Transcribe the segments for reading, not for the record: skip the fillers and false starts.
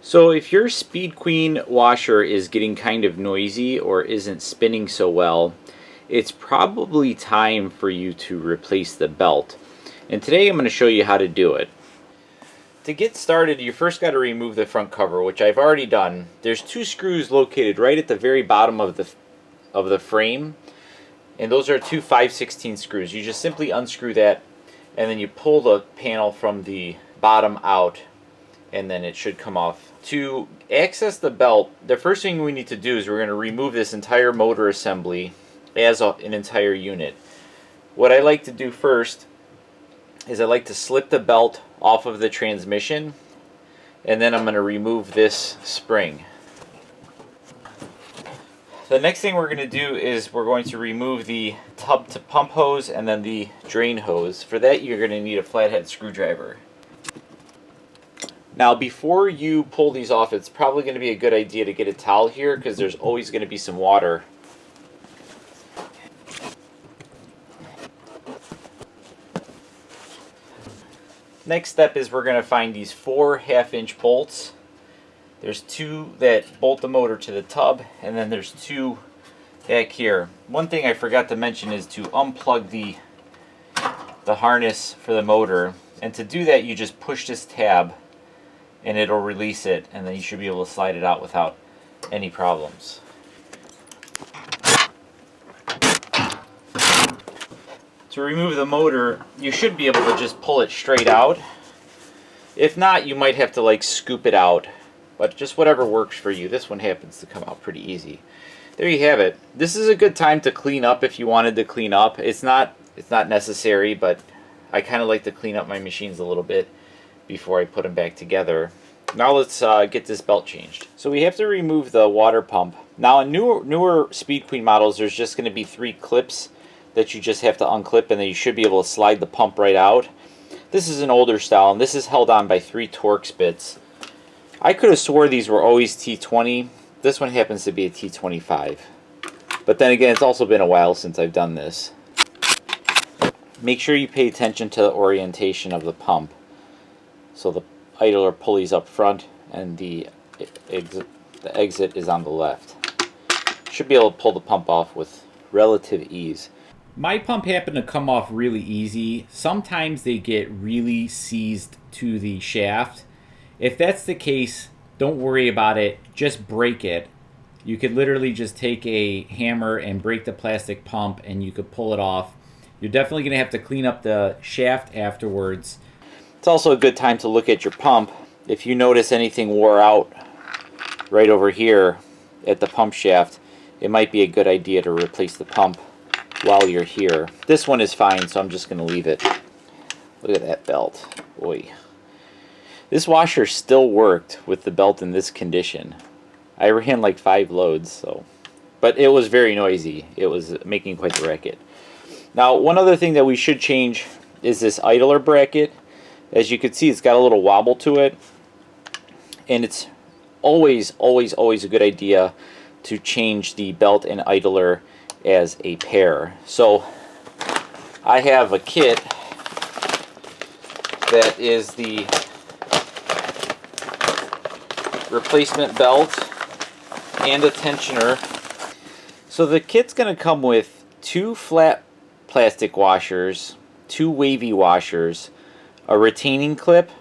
So if your Speed Queen washer is getting kind of noisy or isn't spinning so well, it's probably time for you to replace the belt. And today I'm going to show you how to do it. To get started, you first got to remove the front cover, which I've already done. There's two screws located right at the very bottom of the frame, and those are two 5/16 screws. You just simply unscrew that, and then you pull the panel from the bottom out, and then it should come off. To access the belt, the first thing we need to do is we're going to remove this entire motor assembly as an entire unit. What I like to do first is I like to slip the belt off of the transmission, and then I'm going to remove this spring. The next thing we're going to do is we're going to remove the tub to pump hose and then the drain hose. For that, you're going to need a flathead screwdriver. Now, before you pull these off, it's probably going to be a good idea to get a towel here because there's always going to be some water. Next step is we're going to find these 4 1/2-inch bolts. There's 2 that bolt the motor to the tub, and then there's 2 back here. One thing I forgot to mention is to unplug the harness for the motor, and to do that you just push this tab and it'll release it, and then you should be able to slide it out without any problems. To remove the motor, you should be able to just pull it straight out. If not, you might have to like scoop it out, but just whatever works for you. This one happens to come out pretty easy. There you have it. This is a good time to clean up if you wanted to clean up. It's not necessary, but I kind of like to clean up my machines a little bit before I put them back together. Now let's get this belt changed. So we have to remove the water pump. Now in newer Speed Queen models, there's just going to be 3 clips that you just have to unclip, and then you should be able to slide the pump right out. This is an older style, and this is held on by 3 Torx bits. I could have swore these were always T20. This one happens to be a T25. But then again, it's also been a while since I've done this. Make sure you pay attention to the orientation of the pump. So the idler pulley's up front and the exit is on the left. Should be able to pull the pump off with relative ease. My pump happened to come off really easy. Sometimes they get really seized to the shaft. If that's the case, don't worry about it. Just break it. You could literally just take a hammer and break the plastic pump and you could pull it off. You're definitely going to have to clean up the shaft afterwards. It's also a good time to look at your pump. If you notice anything wore out right over here at the pump shaft, it might be a good idea to replace the pump while you're here. This one is fine, so I'm just going to leave it. Look at that belt. Boy. This washer still worked with the belt in this condition. I ran like 5 loads, but it was very noisy. It was making quite the racket. Now, one other thing that we should change is this idler bracket. As you can see, it's got a little wobble to it, and it's always a good idea to change the belt and idler as a pair. So I have a kit that is the replacement belt and a tensioner. So the kit's going to come with 2 flat plastic washers, 2 wavy washers, a retaining clip,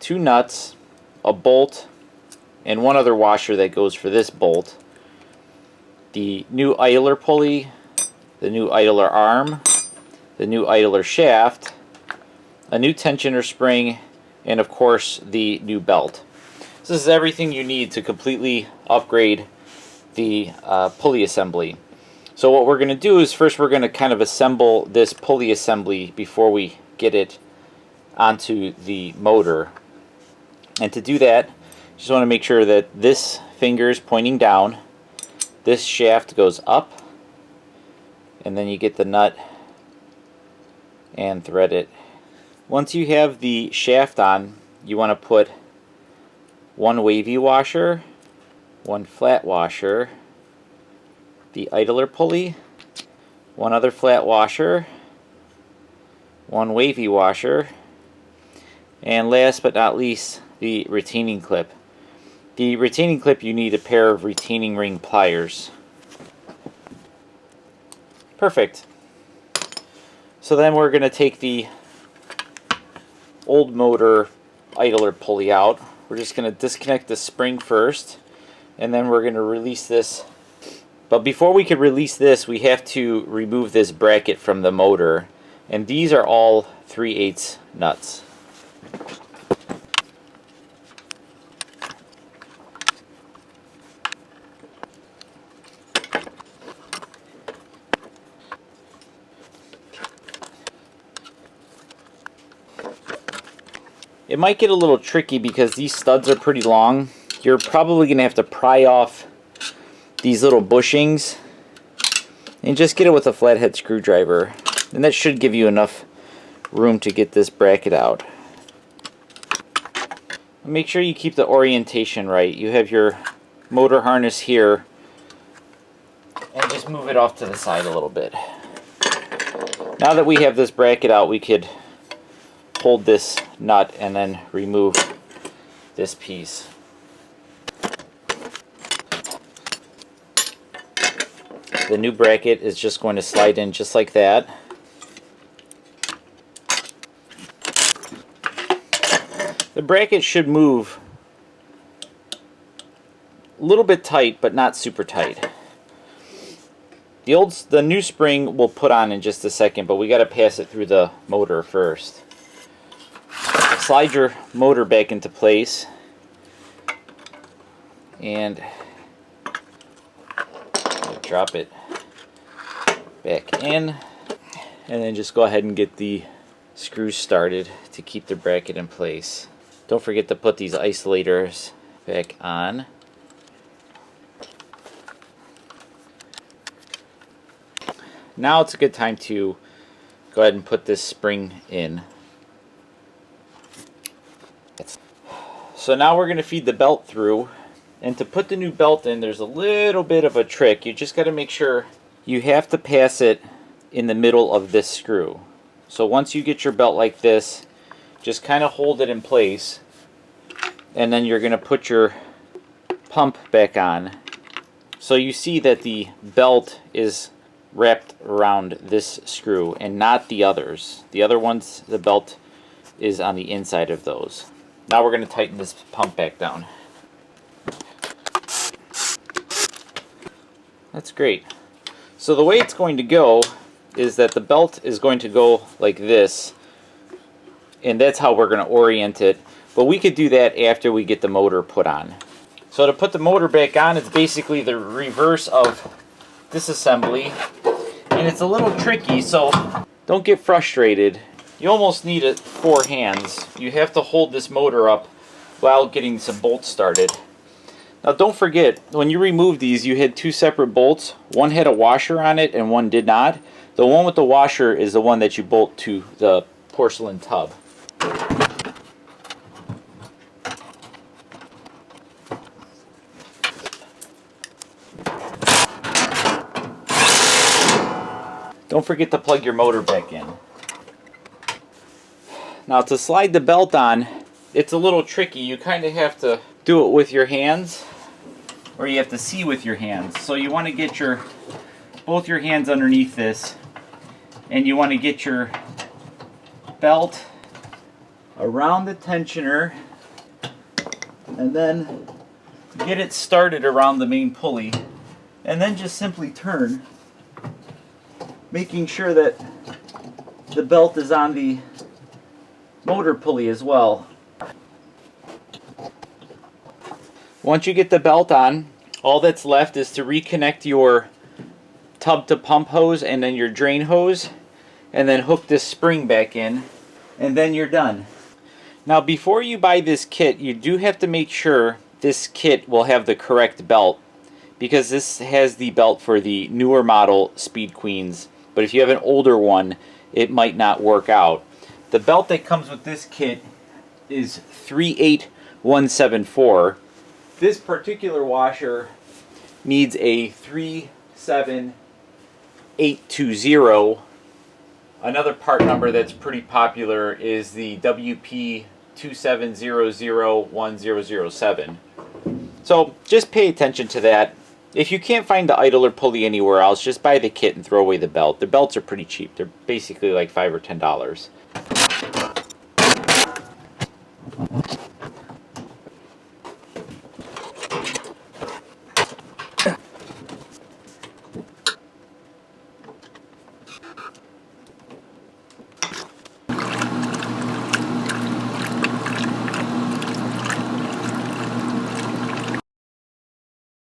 2 nuts, a bolt, and 1 other washer that goes for this bolt, the new idler pulley, the new idler arm, the new idler shaft, a new tensioner spring, and of course the new belt. This is everything you need to completely upgrade the pulley assembly. So what we're going to do is first we're going to kind of assemble this pulley assembly before we get it onto the motor. And to do that, just want to make sure that this finger is pointing down, this shaft goes up, and then you get the nut and thread it. Once you have the shaft on, you want to put 1 wavy washer, 1 flat washer, the idler pulley, 1 other flat washer, 1 wavy washer, and last but not least, the retaining clip. The retaining clip, you need a pair of retaining ring pliers. Perfect. So then we're going to take the old motor idler pulley out. We're just going to disconnect the spring first, and then we're going to release this. But before we can release this, we have to remove this bracket from the motor, and these are all 3/8 nuts. It might get a little tricky because these studs are pretty long. You're probably going to have to pry off these little bushings and just get it with a flathead screwdriver. And that should give you enough room to get this bracket out. Make sure you keep the orientation right. You have your motor harness here, and just move it off to the side a little bit. Now that we have this bracket out, we could hold this nut and then remove this piece. The new bracket is just going to slide in just like that. The bracket should move a little bit tight, but not super tight. The new spring we'll put on in just a second, but we got to pass it through the motor first. Slide your motor back into place, and drop it back in, and then just go ahead and get the screws started to keep the bracket in place. Don't forget to put these isolators back on. Now it's a good time to go ahead and put this spring in. So now we're going to feed the belt through, and to put the new belt in, there's a little bit of a trick. You just got to make sure you have to pass it in the middle of this screw. So once you get your belt like this, just kind of hold it in place, and then you're going to put your pump back on. So you see that the belt is wrapped around this screw and not the others. The other ones, the belt is on the inside of those. Now we're going to tighten this pump back down. That's great. So the way it's going to go is that the belt is going to go like this, and that's how we're going to orient it. But we could do that after we get the motor put on. So to put the motor back on, it's basically the reverse of this assembly, and it's a little tricky, so don't get frustrated. You almost need 4 hands. You have to hold this motor up while getting some bolts started. Now don't forget, when you remove these, you had 2 separate bolts. One had a washer on it and one did not. The one with the washer is the one that you bolt to the porcelain tub. Don't forget to plug your motor back in. Now to slide the belt on, it's a little tricky. You kind of have to do it with your hands, or you have to see with your hands. So you want to get both your hands underneath this, and you want to get your belt around the tensioner, and then get it started around the main pulley, and then just simply turn, making sure that the belt is on the motor pulley as well. Once you get the belt on, all that's left is to reconnect your tub to pump hose and then your drain hose, and then hook this spring back in, and then you're done. Now before you buy this kit, you do have to make sure this kit will have the correct belt, because this has the belt for the newer model Speed Queens, but if you have an older one, it might not work out. The belt that comes with this kit is 38174. This particular washer needs a 37820. Another part number that's pretty popular is the WP 2700107. So just pay attention to that. If you can't find the idler pulley anywhere else, just buy the kit and throw away the belt. The belts are pretty cheap. They're basically like $5 or $10.